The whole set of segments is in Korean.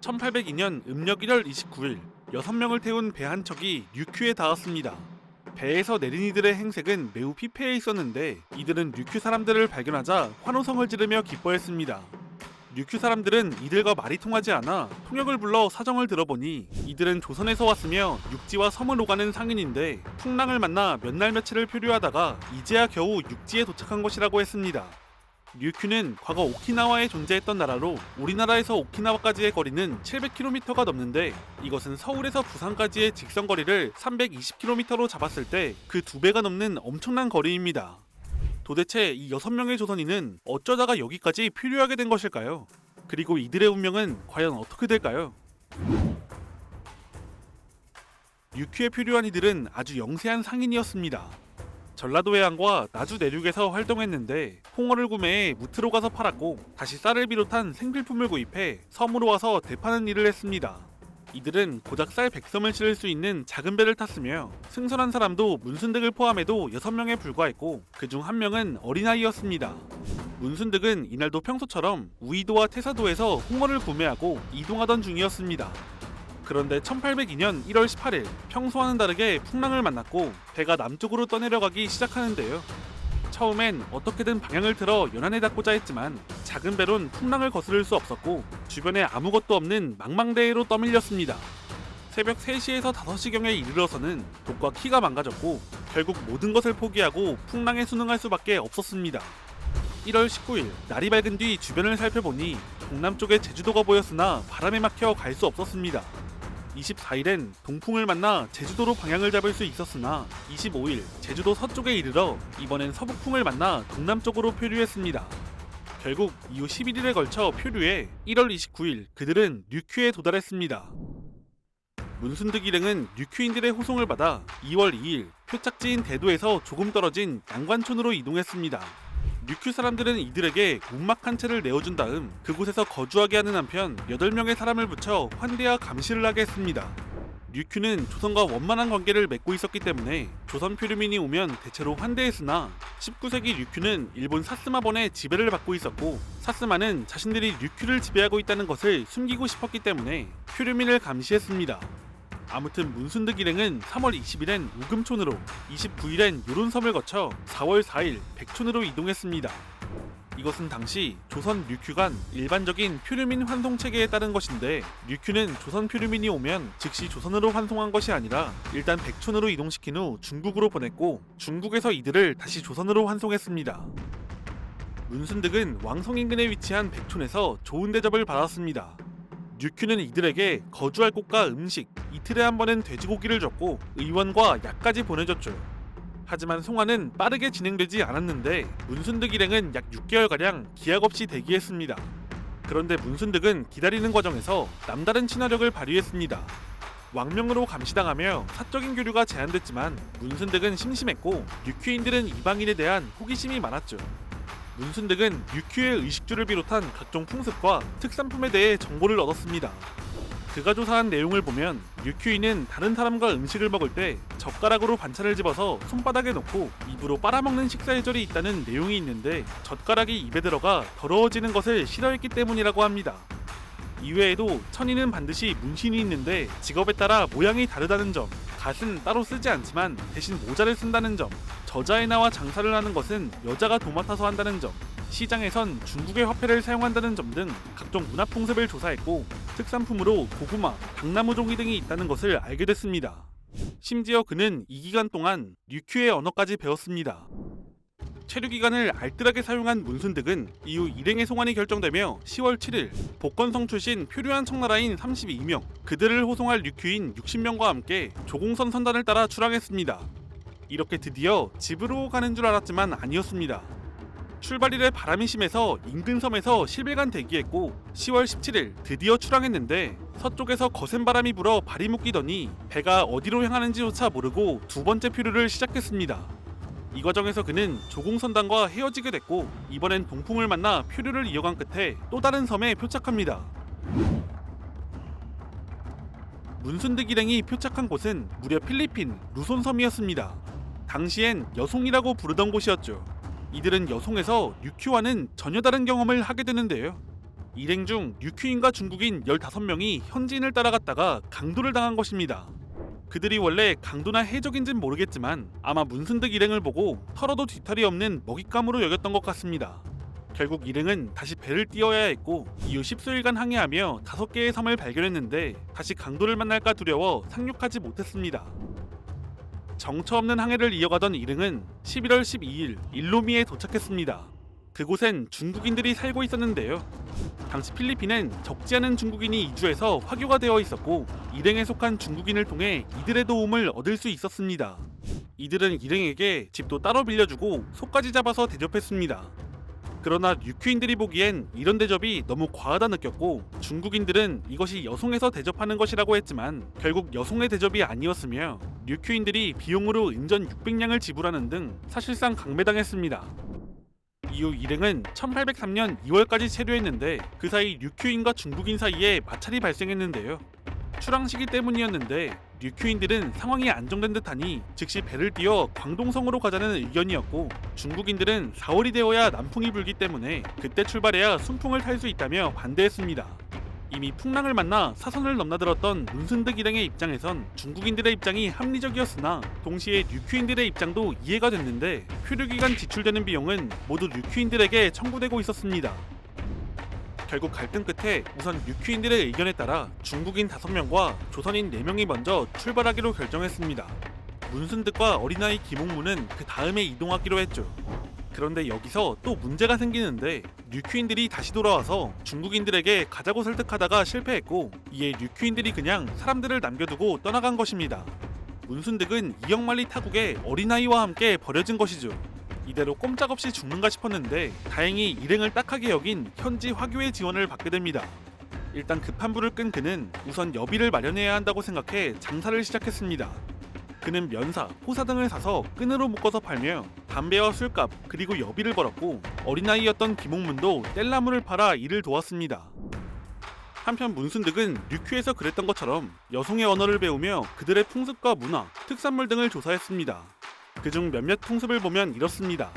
1802년 음력 1월 29일 6명을 태운 배 한 척이 류큐에 닿았습니다. 배에서 내린 이들의 행색은 매우 피폐해 있었는데 이들은 류큐 사람들을 발견하자 환호성을 지르며 기뻐했습니다. 류큐 사람들은 이들과 말이 통하지 않아 통역을 불러 사정을 들어보니 이들은 조선에서 왔으며 육지와 섬을 오가는 상인인데 풍랑을 만나 몇 날 며칠을 표류하다가 이제야 겨우 육지에 도착한 것이라고 했습니다. 류큐는 과거 오키나와에 존재했던 나라로 우리나라에서 오키나와까지의 거리는 700km가 넘는데 이것은 서울에서 부산까지의 직선 거리를 320km로 잡았을 때 그 2배가 넘는 엄청난 거리입니다. 도대체 이 6명의 조선인은 어쩌다가 여기까지 표류하게 된 것일까요? 그리고 이들의 운명은 과연 어떻게 될까요? 류큐에 표류한 이들은 아주 영세한 상인이었습니다. 전라도 해안과 나주 내륙에서 활동했는데 홍어를 구매해 무트로 가서 팔았고 다시 쌀을 비롯한 생필품을 구입해 섬으로 와서 대파는 일을 했습니다. 이들은 고작 쌀 100섬을 실을 수 있는 작은 배를 탔으며 승선한 사람도 문순득을 포함해도 6명에 불과했고 그중 1명은 어린아이였습니다. 문순득은 이날도 평소처럼 우이도와 태사도에서 홍어를 구매하고 이동하던 중이었습니다. 그런데 1802년 1월 18일 평소와는 다르게 풍랑을 만났고 배가 남쪽으로 떠내려가기 시작하는데요. 처음엔 어떻게든 방향을 틀어 연안에 닿고자 했지만 작은 배론 풍랑을 거스를 수 없었고 주변에 아무것도 없는 망망대해로 떠밀렸습니다. 새벽 3시에서 5시경에 이르러서는 독과 키가 망가졌고 결국 모든 것을 포기하고 풍랑에 순응할 수밖에 없었습니다. 1월 19일 날이 밝은 뒤 주변을 살펴보니 동남쪽에 제주도가 보였으나 바람에 막혀 갈 수 없었습니다. 24일엔 동풍을 만나 제주도로 방향을 잡을 수 있었으나 25일 제주도 서쪽에 이르러 이번엔 서북풍을 만나 동남쪽으로 표류했습니다. 결국 이후 11일에 걸쳐 표류해 1월 29일 그들은 류큐에 도달했습니다. 문순득 일행은 류큐인들의 호송을 받아 2월 2일 표착지인 대도에서 조금 떨어진 양관촌으로 이동했습니다. 류큐 사람들은 이들에게 움막 한 채를 내어준 다음 그곳에서 거주하게 하는 한편 8명의 사람을 붙여 환대와 감시를 하게 했습니다. 류큐는 조선과 원만한 관계를 맺고 있었기 때문에 조선 표류민이 오면 대체로 환대했으나 19세기 류큐는 일본 사스마본의 지배를 받고 있었고 사스마는 자신들이 류큐를 지배하고 있다는 것을 숨기고 싶었기 때문에 표류민을 감시했습니다. 아무튼 문순득 일행은 3월 20일엔 우금촌으로 29일엔 요론섬을 거쳐 4월 4일 백촌으로 이동했습니다. 이것은 당시 조선 류큐 간 일반적인 표류민 환송 체계에 따른 것인데 류큐는 조선 표류민이 오면 즉시 조선으로 환송한 것이 아니라 일단 백촌으로 이동시킨 후 중국으로 보냈고 중국에서 이들을 다시 조선으로 환송했습니다. 문순득은 왕성 인근에 위치한 백촌에서 좋은 대접을 받았습니다. 류큐는 이들에게 거주할 곳과 음식, 이틀에 한 번은 돼지고기를 줬고 의원과 약까지 보내줬죠. 하지만 송환은 빠르게 진행되지 않았는데 문순득 일행은 약 6개월가량 기약 없이 대기했습니다. 그런데 문순득은 기다리는 과정에서 남다른 친화력을 발휘했습니다. 왕명으로 감시당하며 사적인 교류가 제한됐지만 문순득은 심심했고 류큐인들은 이방인에 대한 호기심이 많았죠. 문순득은 류큐의 의식주를 비롯한 각종 풍습과 특산품에 대해 정보를 얻었습니다. 그가 조사한 내용을 보면 류큐인은 다른 사람과 음식을 먹을 때 젓가락으로 반찬을 집어서 손바닥에 놓고 입으로 빨아먹는 식사 예절이 있다는 내용이 있는데 젓가락이 입에 들어가 더러워지는 것을 싫어했기 때문이라고 합니다. 이외에도 천인은 반드시 문신이 있는데 직업에 따라 모양이 다르다는 점, 갓은 따로 쓰지 않지만 대신 모자를 쓴다는 점, 저자에 나와 장사를 하는 것은 여자가 도맡아서 한다는 점, 시장에선 중국의 화폐를 사용한다는 점 등 각종 문화풍습을 조사했고 특산품으로 고구마, 당나무 종이 등이 있다는 것을 알게 됐습니다. 심지어 그는 이 기간 동안 류큐의 언어까지 배웠습니다. 체류기간을 알뜰하게 사용한 문순득은 이후 일행의 송환이 결정되며 10월 7일 복건성 출신 표류한 청나라인 32명, 그들을 호송할 류큐인 60명과 함께 조공선 선단을 따라 출항했습니다. 이렇게 드디어 집으로 가는 줄 알았지만 아니었습니다. 출발일에 바람이 심해서 인근 섬에서 10일간 대기했고 10월 17일 드디어 출항했는데 서쪽에서 거센 바람이 불어 발이 묶이더니 배가 어디로 향하는지조차 모르고 두 번째 표류를 시작했습니다. 이 과정에서 그는 조공선단과 헤어지게 됐고 이번엔 동풍을 만나 표류를 이어간 끝에 또 다른 섬에 표착합니다. 문순득 일행이 표착한 곳은 무려 필리핀 루손섬이었습니다. 당시엔 여송이라고 부르던 곳이었죠. 이들은 여송에서 류큐와는 전혀 다른 경험을 하게 되는데요. 일행 중 류큐인과 중국인 15명이 현지인을 따라갔다가 강도를 당한 것입니다. 그들이 원래 강도나 해적인진 모르겠지만 아마 문순득 일행을 보고 털어도 뒤탈이 없는 먹잇감으로 여겼던 것 같습니다. 결국 일행은 다시 배를 띄워야 했고 이후 10수일간 항해하며 5개의 섬을 발견했는데 다시 강도를 만날까 두려워 상륙하지 못했습니다. 정처 없는 항해를 이어가던 일행은 11월 12일 일로미에 도착했습니다. 그곳엔 중국인들이 살고 있었는데요. 당시 필리핀엔 적지 않은 중국인이 이주해서 화교가 되어 있었고 일행에 속한 중국인을 통해 이들의 도움을 얻을 수 있었습니다. 이들은 일행에게 집도 따로 빌려주고 소까지 잡아서 대접했습니다. 그러나 류큐인들이 보기엔 이런 대접이 너무 과하다 느꼈고 중국인들은 이것이 여송에서 대접하는 것이라고 했지만 결국 여송의 대접이 아니었으며 류큐인들이 비용으로 은전 600냥을 지불하는 등 사실상 강매당했습니다. 이후 일행은 1803년 2월까지 체류했는데 그 사이 류큐인과 중국인 사이에 마찰이 발생했는데요. 출항 시기 때문이었는데 류큐인들은 상황이 안정된 듯하니 즉시 배를 띄워 광동성으로 가자는 의견이었고 중국인들은 4월이 되어야 남풍이 불기 때문에 그때 출발해야 순풍을 탈 수 있다며 반대했습니다. 이미 풍랑을 만나 사선을 넘나들었던 문순득 일행의 입장에선 중국인들의 입장이 합리적이었으나 동시에 류큐인들의 입장도 이해가 됐는데 표류기간 지출되는 비용은 모두 류큐인들에게 청구되고 있었습니다. 결국 갈등 끝에 우선 류큐인들의 의견에 따라 중국인 5명과 조선인 4명이 먼저 출발하기로 결정했습니다. 문순득과 어린아이 김옥무는 그 다음에 이동하기로 했죠. 그런데 여기서 또 문제가 생기는데 류큐인들이 다시 돌아와서 중국인들에게 가자고 설득하다가 실패했고 이에 류큐인들이 그냥 사람들을 남겨두고 떠나간 것입니다. 문순득은 이역만리 타국에 어린아이와 함께 버려진 것이죠. 이대로 꼼짝없이 죽는가 싶었는데 다행히 일행을 딱하게 여긴 현지 화교의 지원을 받게 됩니다. 일단 급한 불을 끈 그는 우선 여비를 마련해야 한다고 생각해 장사를 시작했습니다. 그는 면사, 호사 등을 사서 끈으로 묶어서 팔며 담배와 술값 그리고 여비를 벌었고 어린아이였던 김옥문도 뗄나무를 팔아 이를 도왔습니다. 한편 문순득은 류큐에서 그랬던 것처럼 여송의 언어를 배우며 그들의 풍습과 문화, 특산물 등을 조사했습니다. 그중 몇몇 풍습을 보면 이렇습니다.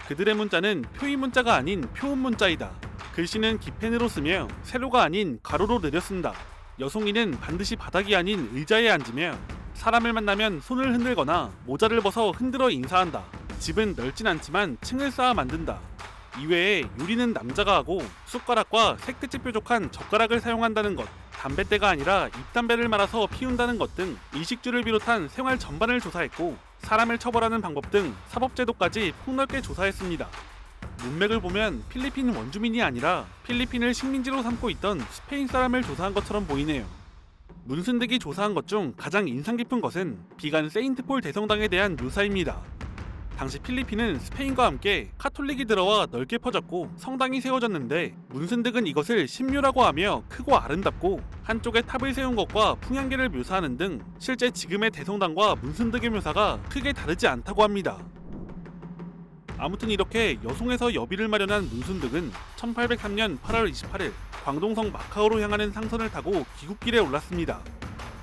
그들의 문자는 표의 문자가 아닌 표음 문자이다. 글씨는 기펜으로 쓰며 세로가 아닌 가로로 내려 쓴다. 여송이는 반드시 바닥이 아닌 의자에 앉으며 사람을 만나면 손을 흔들거나 모자를 벗어 흔들어 인사한다. 집은 넓진 않지만 층을 쌓아 만든다. 이외에 요리는 남자가 하고 숟가락과 색끝이 뾰족한 젓가락을 사용한다는 것, 담뱃대가 아니라 잎담배를 말아서 피운다는 것 등 의식주를 비롯한 생활 전반을 조사했고 사람을 처벌하는 방법 등 사법제도까지 폭넓게 조사했습니다. 문맥을 보면 필리핀 원주민이 아니라 필리핀을 식민지로 삼고 있던 스페인 사람을 조사한 것처럼 보이네요. 문순득이 조사한 것 중 가장 인상 깊은 것은 비간 세인트폴 대성당에 대한 묘사입니다. 당시 필리핀은 스페인과 함께 카톨릭이 들어와 넓게 퍼졌고 성당이 세워졌는데 문순득은 이것을 신묘라고 하며 크고 아름답고 한쪽에 탑을 세운 것과 풍향계를 묘사하는 등 실제 지금의 대성당과 문순득의 묘사가 크게 다르지 않다고 합니다. 아무튼 이렇게 여송에서 여비를 마련한 문순득은 1803년 8월 28일 광동성 마카오로 향하는 상선을 타고 귀국길에 올랐습니다.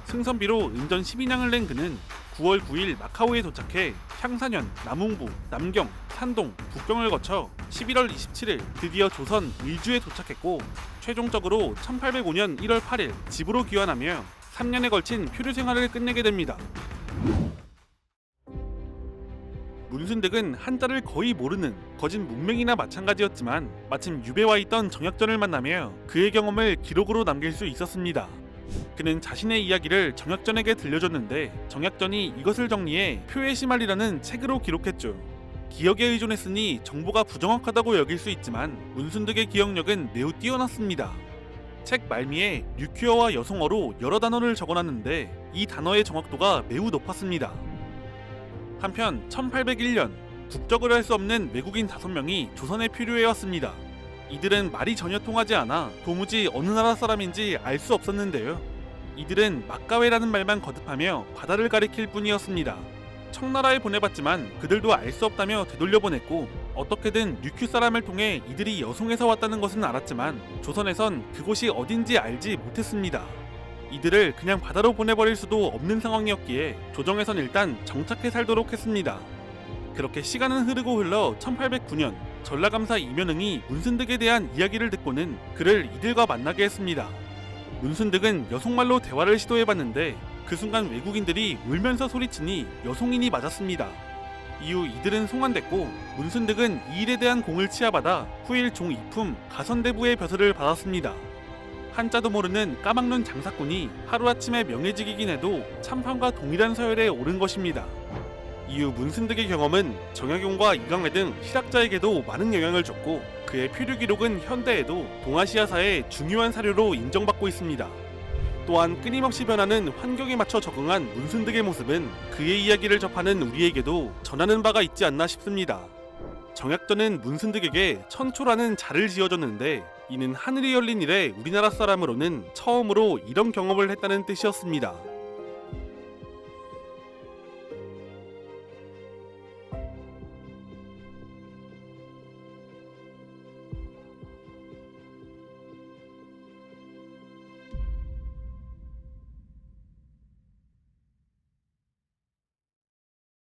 승선비로 은전 12냥을 낸 그는 9월 9일 마카오에 도착해 향산현, 남웅부, 남경, 산동, 북경을 거쳐 11월 27일 드디어 조선 의주에 도착했고 최종적으로 1805년 1월 8일 집으로 귀환하며 3년에 걸친 표류 생활을 끝내게 됩니다. 문순득은 한자를 거의 모르는 거진 문맹이나 마찬가지였지만 마침 유배와 있던 정약전을 만나며 그의 경험을 기록으로 남길 수 있었습니다. 그는 자신의 이야기를 정약전에게 들려줬는데 정약전이 이것을 정리해 표의 시말이라는 책으로 기록했죠. 기억에 의존했으니 정보가 부정확하다고 여길 수 있지만 문순득의 기억력은 매우 뛰어났습니다. 책 말미에 류큐어와 여송어로 여러 단어를 적어놨는데 이 단어의 정확도가 매우 높았습니다. 한편 1801년 국적을 할 수 없는 외국인 5명이 조선에 표류해 왔습니다. 이들은 말이 전혀 통하지 않아 도무지 어느 나라 사람인지 알 수 없었는데요. 이들은 막가웨라는 말만 거듭하며 바다를 가리킬 뿐이었습니다. 청나라에 보내봤지만 그들도 알 수 없다며 되돌려보냈고 어떻게든 류큐 사람을 통해 이들이 여송에서 왔다는 것은 알았지만 조선에선 그곳이 어딘지 알지 못했습니다. 이들을 그냥 바다로 보내버릴 수도 없는 상황이었기에 조정에선 일단 정착해 살도록 했습니다. 그렇게 시간은 흐르고 흘러 1809년 전라감사 이면흥이 문순득에 대한 이야기를 듣고는 그를 이들과 만나게 했습니다. 문순득은 여송말로 대화를 시도해봤는데 그 순간 외국인들이 울면서 소리치니 여송인이 맞았습니다. 이후 이들은 송환됐고 문순득은 이 일에 대한 공을 치하받아 후일 종 이품 가선대부의 벼슬을 받았습니다. 한자도 모르는 까막눈 장사꾼이 하루아침에 명예직이긴 해도 참판과 동일한 서열에 오른 것입니다. 이후 문순득의 경험은 정약용과 이강회 등 실학자에게도 많은 영향을 줬고 그의 표류 기록은 현대에도 동아시아사의 중요한 사료로 인정받고 있습니다. 또한 끊임없이 변하는 환경에 맞춰 적응한 문순득의 모습은 그의 이야기를 접하는 우리에게도 전하는 바가 있지 않나 싶습니다. 정약전은 문순득에게 천초라는 자를 지어줬는데 이는 하늘이 열린 이래 우리나라 사람으로는 처음으로 이런 경험을 했다는 뜻이었습니다.